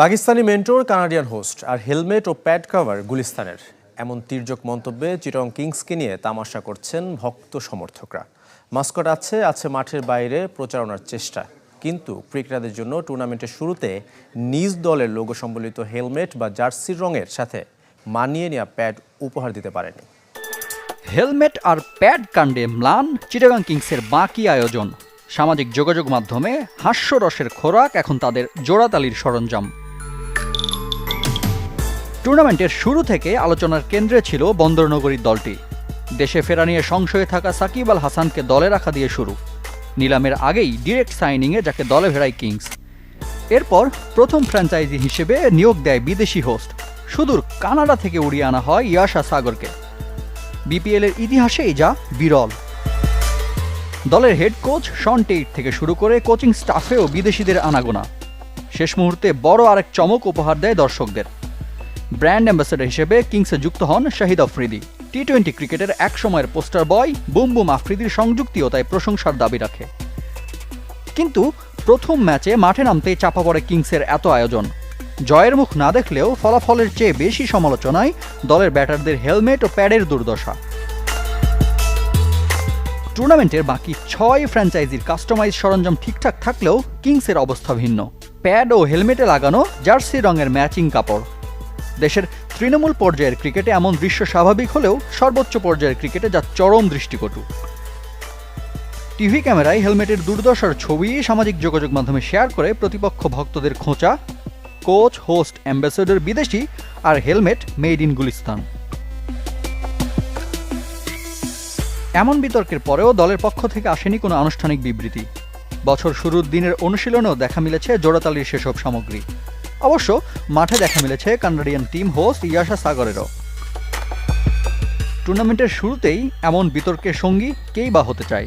Pakistani mentor Canadian host আর helmet ও pad cover গুলিস্তানের এমন তির্যক মন্তব্যে চিটাগং কিংসকে নিয়ে তামাশা করছেন ভক্ত সমর্থকরা। মাস্কট আছে মাঠের বাইরে প্রচারণার চেষ্টা, কিন্তু ক্রিকেটারদের জন্য টুর্নামেন্টের শুরুতে নিজ দলের লোগো সম্বলিত হেলমেট বা জার্সির রঙের সাথে মানিয়ে নেওয়া প্যাড উপহার দিতে পারেনি। হেলমেট আর প্যাড কাণ্ডে ম্লান চিটাগং কিংসের বাকি আয়োজন। সামাজিক যোগাযোগ মাধ্যমে হাস্যরসের খোরাক এখন তাদের জোড়াতালির সরঞ্জাম। টুর্নামেন্টের শুরু থেকে আলোচনার কেন্দ্রে ছিল বন্দরনগরীর দলটি। দেশে ফেরা নিয়ে সংশয়ে থাকা সাকিব আল হাসানকে দলে রাখা দিয়ে শুরু, নিলামের আগেই ডিরেক্ট সাইনিংয়ে যাকে দলে ভেড়ায় কিংস। এরপর প্রথম ফ্র্যাঞ্চাইজি হিসেবে নিয়োগ দেয় বিদেশি হোস্ট, সুদূর কানাডা থেকে উড়িয়ে আনা হয় ইয়াশা সাগরকে। বিপিএলের ইতিহাসেই যা বিরল। দলের হেড কোচ শন টেইট থেকে শুরু করে কোচিং স্টাফেও বিদেশিদের আনাগোনা। শেষ মুহূর্তে বড় আরেক চমক উপহার দেয় দর্শকদের। ব্র্যান্ড অ্যাম্বাসেডর হিসেবে কিংসে যুক্ত হন শাহিদ আফ্রিদি। টি-20 ক্রিকেটের একসময়ের পোস্টার বয় বুম বুম আফ্রিদির সংযুক্তিও তাই প্রশংসার দাবি রাখে। কিন্তু প্রথম ম্যাচে মাঠে নামতেই চাপা পড়ে কিংসের এত আয়োজন। জয়ের মুখ না দেখলেও ফলাফলের চেয়ে বেশি সমালোচনায় দলের ব্যাটারদের হেলমেট ও প্যাডের দুর্দশা। টুর্নামেন্টের বাকি 6 ফ্র্যাঞ্চাইজির কাস্টমাইজ সরঞ্জাম ঠিকঠাক থাকলেও কিংসের অবস্থা ভিন্ন। প্যাড ও হেলমেটে লাগানো জার্সি রঙের ম্যাচিং কাপড়। দেশের তৃণমূল পর্যায়ের ক্রিকেটে এমন দৃশ্য স্বাভাবিক হলেও সর্বোচ্চ পর্যায়ের ক্রিকেটে যা চরম দৃষ্টিকটু। টিভি ক্যামেরায় হেলমেটের দুর্দশার ছবি সামাজিক যোগাযোগ মাধ্যমে শেয়ার করে প্রতিপক্ষ ভক্তদের খোঁচা। কোচ, হোস্ট, অ্যাম্বাসেডর বিদেশি আর হেলমেট মেড ইন গুলিস্তান। এমন বিতর্কের পরেও দলের পক্ষ থেকে আসেনি কোনো আনুষ্ঠানিক বিবৃতি। বছর শুরুর দিনের অনুশীলনেও দেখা মিলেছে জোড়াতালির সেসব সামগ্রী। অবশ্য মাঠে দেখা মিলেছে কানাডিয়ান টিম হোস্ট ইয়াশা সাগরেরও। টুর্নামেন্টের শুরুতেই এমন বিতর্কের সঙ্গী কেই বা হতে চায়।